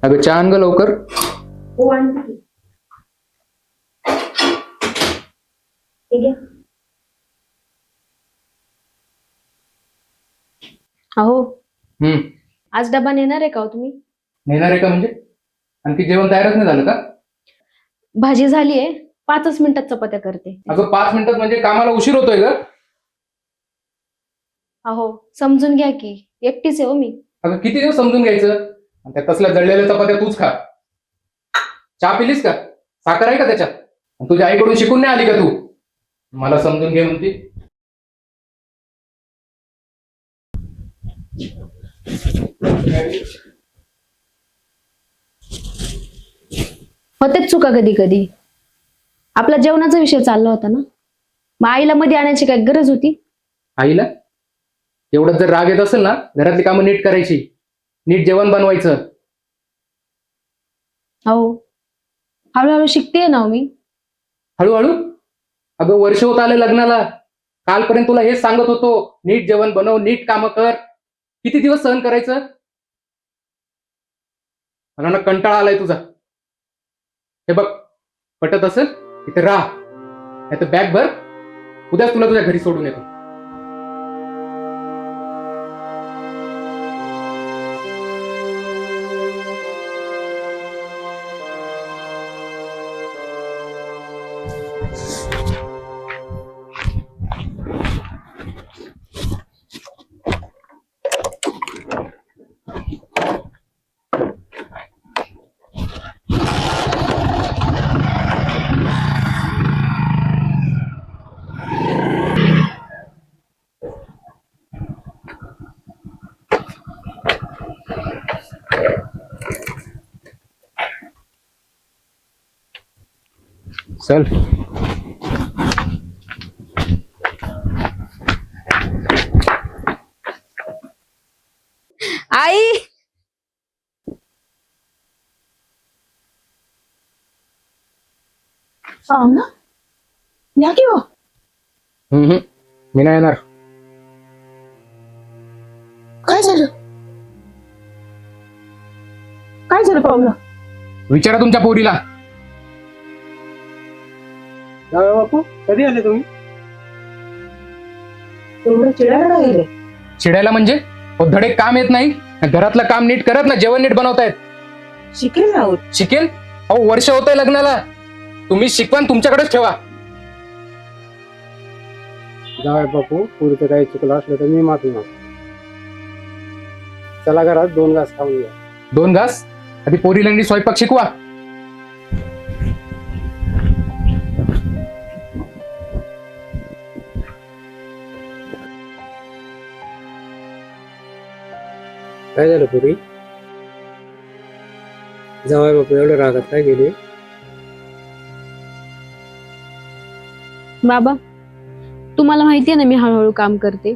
अगं चहा आण ग लवकर. हो आणते की. हे घे. अहो आज डबा नेणार आहे का हो तुम्ही? नेणार आहे का म्हणजे? आणखी जेवण तयारच नाही झालं का? भाजी झाली आहे, 5च मिनिटात चपात्या करते. अगं 5 मिनिटात म्हणजे कामाला उशीर होतोय ग. अहो समजून घ्या की, एकटीच आहे हो मी. अगं किती दिवस समजून घ्यायचं? आणि त्या तसल्या जळलेल्या चपात्या तूच खा. चहा पिलीस का? साखर आहे का त्याच्यात? आणि तुझ्या आईकडून शिकून नाही आली का तू? मला समजून घे म्हणते. होतेच चुका कधी कधी. आपला जेवणाचा विषय चालला होता ना, मग आईला मध्ये आणायची काय गरज होती? आईला एवढं जर राग येत असेल ना, घरातली कामं नीट करायची, नीट जेवण बनवायचं. अहो हळूहळू शिकतेय ना हो मी. हळूहळू? अगं वर्ष होत आले लग्नाला. कालपर्यंत तुला हेच सांगत होतो, नीट जेवण बनव, नीट कामं कर. किती दिवस सहन करायचं? मला ना कंटाळा आलाय तुझा. हे बघ, पटत असेल इथे राहा, नाही तर बॅग भर, उद्याच तुला तुझ्या घरी सोडून येतो. चल. आई ना या की हो. मी नाही येणार. काय झालं? काय झालं पाहुणा? विचारा तुमच्या पोरीला. बापू कधी आले तुम्ही? एवढं चिडायला गेले? चिडायला म्हणजे? हो, धडे काम येत नाही, घरातलं काम नीट करत ना, जेवण नीट बनवतायत. शिकेल ना हो. शिकेल? अहो वर्ष होतंय लग्नाला. तुम्ही शिकवण तुमच्याकडेच ठेवा. जाय बापू, पुढचं काही चुकलं असलं तर मी माफी मागतो. चला घरात 2 घास खाऊन घ्या. 2 घास? आधी पोरीला नीट स्वयंपाक शिकवा. काय झालं पुरी? जावाय बापू एवढं रागात काय गेले? बाबा, तुम्हाला माहितीये ना मी हळूहळू काम करते,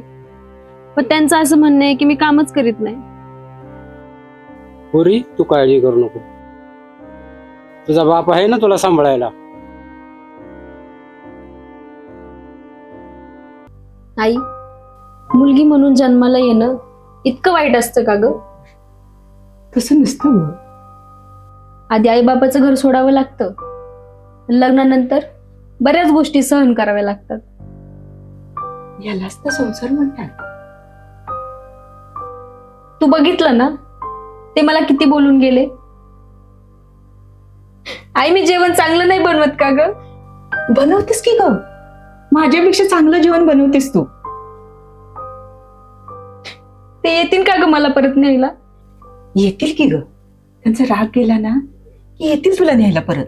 पण त्यांचं असं म्हणणं आहे की मी कामच करीत नाही. पुरी तू काळजी करू नको, तुझा बाप आहे ना तुला सांभाळायला. आई, मुलगी म्हणून जन्माला येणं इतकं वाईट असतं का ग? तसं नसतं मग. आधी आई बापाचं घर सोडावं लागतं, लग्नानंतर बऱ्याच गोष्टी सहन कराव्या लागतात. यालाच तर संसार म्हणतात. तू बघितलं ना ते मला किती बोलून गेले. आई मी जेवण चांगलं नाही बनवत का ग? बनवतेस की ग, माझ्यापेक्षा चांगलं जेवण बनवतेस तू. ते येतील का ग मला परत न्यायला? येतील की ग, त्यांचा राग गेला ना की येतील तुला न्यायला परत.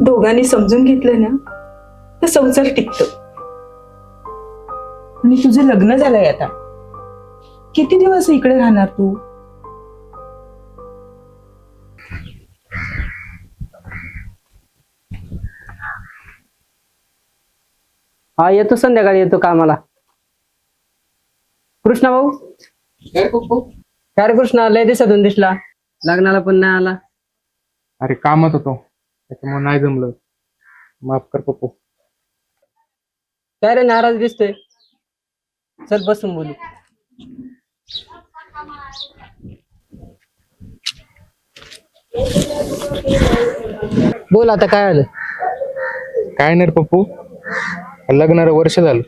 दोघांनी समजून घेतलं ना तर संसार टिकतो. आणि तुझं लग्न झालंय आता, किती दिवस इकडे राहणार तू? हा येतो, संध्याकाळी येतो कामाला. कृष्णा भाऊ, काय रे कृष्णा, लय दिवसातून दिसला, लग्नाला पण नाही आला. अरे कामात होतो, त्याच्यामुळे नाही जमलं. माफ कर पप्पू. काय रे नाराज दिसतोय? चल बसून बोलू. बोल आता काय आलं. काय नाही रे पप्पू, लग्नाला वर्ष झालं.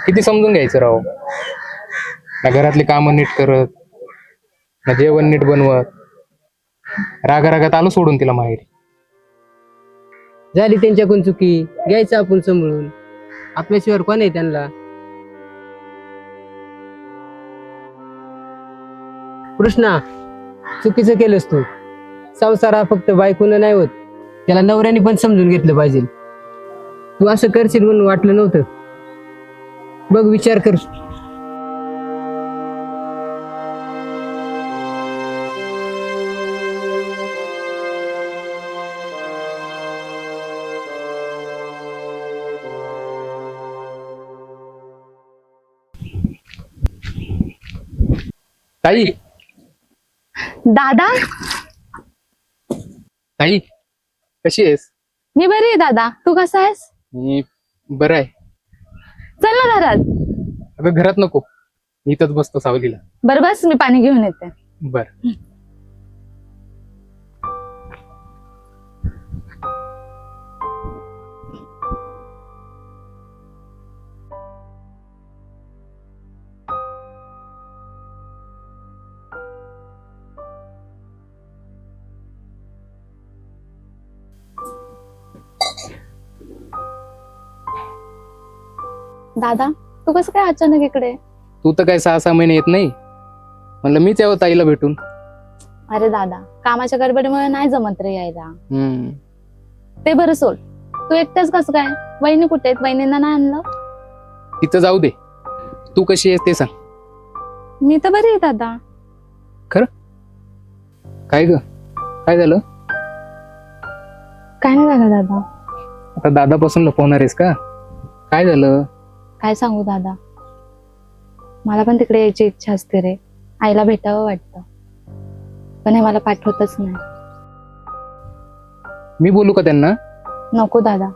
किती समजून घ्यायचं राव. ना घरातली कामं नीट करत, ना जेवण नीट बनवत. रागात आलो सोडून तिला माहेरी. झाली त्यांच्याकडून चुकी, घ्यायचं आपण सांभाळून. आपल्याशिवाय कोण आहे त्यांना. कृष्णा, चुकीचं केलंस तू. संसार हा फक्त बायकोनं नाही होत, त्याला नवऱ्याने पण समजून घेतलं पाहिजे. तू असं करशील म्हणून वाटलं नव्हतं. बघ, विचार कर. ताई, दादा, ताई कशी आहेस? मी बरी आहे दादा. तू कसा आहेस? मी बरं आहे. चल ना घरात. अगं घरात नको, मी इथंच बसतो सावलीला. बरं बस, मी पाणी घेऊन येते. बर. दादा, तू कसं काय अचानक इकडे? तू तर काय 6-6 महिने येत नाही. म्हणलं मीच यावं ताईला भेटून. अरे दादा, कामाच्या गडबडीमुळे नाही जमत रे यायला. ते बरं सोड. तू एकटाच कसं काय? वहिनी कुठे आहेत? वहिनींना नाही आणलं? तिथं जाऊ दे, तू कशी आहेस ते सांग. मी तर बरी आहे दादा. काय ग, काय झालं? काय नाही झालं दादा. आता दादापासून लपवणार आहेस का? काय झालं? काय सांगू दादा, मला पण तिकडे यायची इच्छा असते रे. आईला भेटावं वाटतं, पण हे मला पाठवतच नाही. मी बोलू का त्यांना? नको दादा,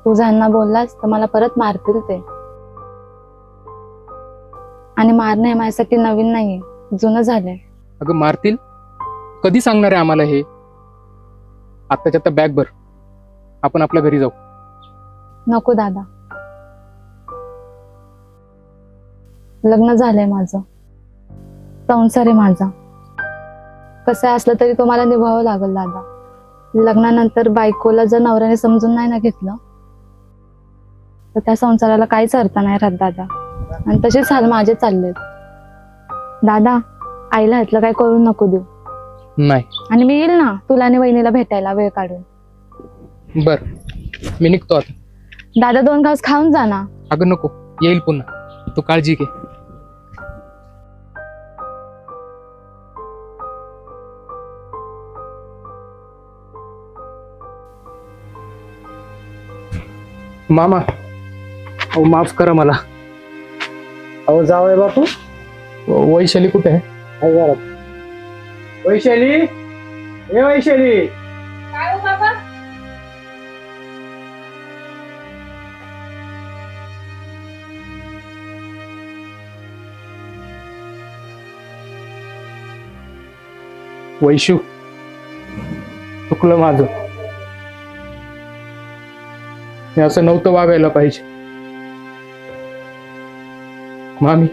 तू ज्यांना बोललास तर मला परत मारतील ते. आणि मारणं हे माझ्यासाठी नवीन नाहीये, जुनं झालंय. अगं मारतील? कधी सांगणार आहे आम्हाला हे? आत्ताच्या आता बॅग भर, आपण आपल्या घरी जाऊ. नको दादा, लग्न झालंय माझं, संसार आहे माझा. कसं असलं तरी तो मला निभावावं लागेल दादा. लग्नानंतर बायकोला जर नवऱ्याने समजून नाही ना घेतलं तर त्या संसाराला काहीच अर्थ नाही राहत दादा. आणि तसेच हाल माझे चाललेत. दादा, आईला ह्यातलं काही करून नको देऊ. नाही. आणि मी येईल ना तुला आणि वहिनीला भेटायला वेळ काढून. बर, मी निघतो आता. दादा, 2 घास खाऊन जा ना. अगं नको, येईल पुन्हा. तू काळजी घे. मामा, अहो माफ करा मला. अहो जावय बापू. वैशाली कुठे आहे? काय घरात. वैशाली, ए वैशाली. काय हो बाबा? वैशू, चुकलं माझं. हे असं नव्हतं वागायला पाहिजे. मामी,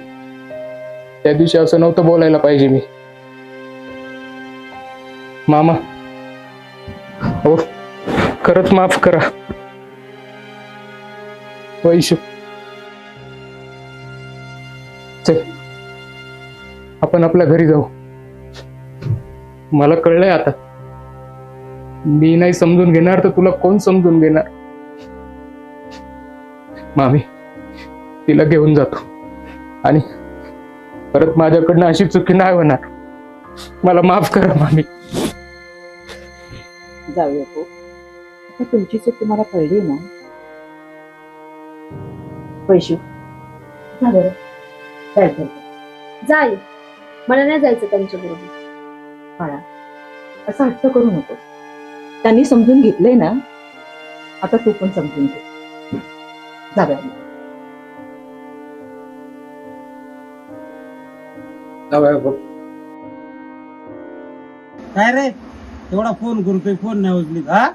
त्या दिवशी असं नव्हतं बोलायला पाहिजे मी. मामा, हो खरंच माफ करा. वैशू, चल आपण आपल्या घरी जाऊ. मला कळलंय आता, मी नाही समजून घेणार तर तुला कोण समजून घेणार. मामी, तिला घेऊन जातो आणि परत माझ्याकडनं अशी चुकी नाही होणार. मला माफ करा मामी. जाऊया हो. आता तुमची चूक तुम्हाला कळली ना. वैशू, जा बरं. काय झालं? जाई, मला नाही जायचं त्यांच्या बरोबर. बाळा, असं हट्ट करू नको. त्यांनी समजून घेतलंय ना, आता तू पण समजून घे. जाऊया. काय रे, तेवढा फोन करतोय, फोन नाही उचलीत. हा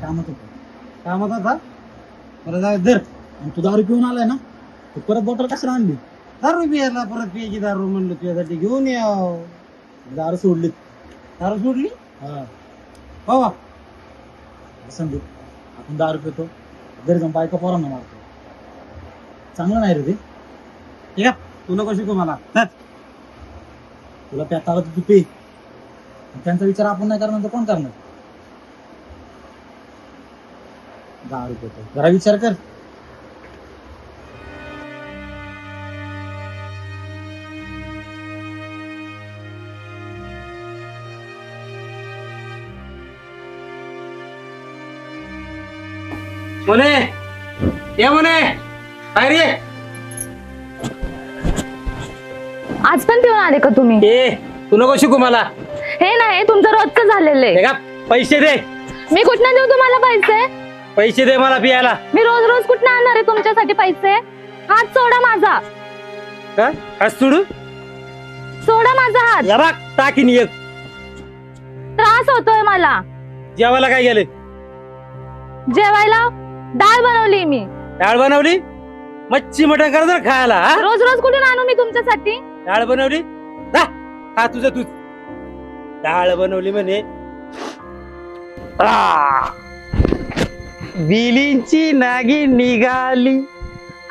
कामात होता परत जाऊ दर. आणि तू दारू पिऊन आलाय ना, तू परत बॉटल कशाला आणली? दारू पियाला परत पियाची दारू म्हणलं तुझ्यासाठी घेऊन याव. दारू सोडली. दारू सोडली हा संदीप, आपण दारू पितो घरी जाऊन बायका पोरांना मारतो, चांगलं नाही रे ते. ठीक आहे, तू नको शिकू मला. तुला प्यात आलं तर तू पे. त्यांचा विचार आपण नाही करणार तर कोण करणार? दारू पितो, जरा विचार कर. म्हणे ये म्हणे काय रे? आज पण पिऊन आले का तुम्ही? ए तू नको शिकू मला. हे नाही तुमचं रोजचं झालेलं आहे. हे का पैसे दे. मी कुठनं देऊ तुम्हाला पैसे? पैसे दे मला पियाला. मी रोज रोज कुठनं आणणार आहे तुमच्यासाठी पैसे? हात सोडा माझा. काय हात सोडू? सोडा माझा हात. या बघ टाकीन एक. त्रास होतोय मला. जेवायला काय गेले? जेवायला डाळ बनवली मी. डाळ बनवली? मच्छी मटण कर जर खायला. हा? रोज रोज कुठून आणू मी तुमच्यासाठी? डाळ बनवली जा खा तुझं तूच. डाळ बनवली म्हणे. बिलींची नागी निघाली.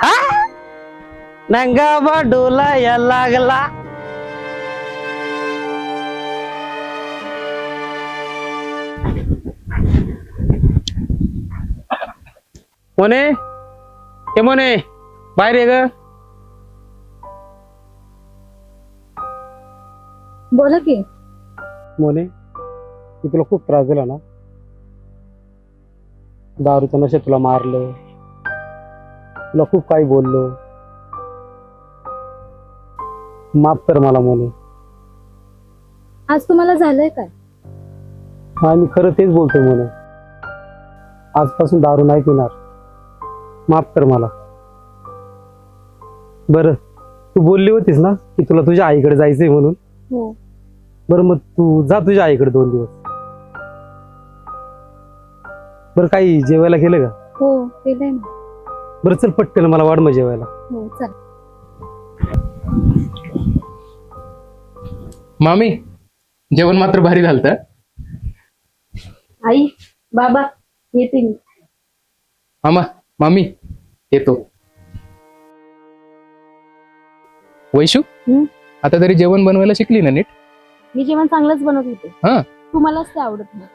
हा नंगाबा डोला या लागला. मोने हे मोने बाहेर ये ग. बोला की. मोने, मी तुला खूप त्रास दिला ना. दारूच्या नशेत तुला मारलं, तुला खूप काही बोललो. माफ कर मला मोने. आज तुम्हाला झालंय काय? हा मी खरं तेच बोलतोय मोने. आजपासून दारू नाही पिणार. माफ कर मला. बरं, तू बोलली होतीस ना की तुला तुझ्या आईकडे जायचंय म्हणून. हो. बरं मग तू जा तुझ्या आईकडे 2 दिवस. बरं काही जेवायला गेलं का? हो केलंय ना. बरं चल पटकन मला वाढ मग जेवायला. हो चल. मामी जेवण मात्र भारी झालं. आई बाबा येते मी. मामा मामी येतो. वैशू हम्म? आता तरी जेवण बनवायला शिकली ना नीट? मी जेवण चांगलंच बनवत होते. हा. तुम्हालाच ते आवडत नाही.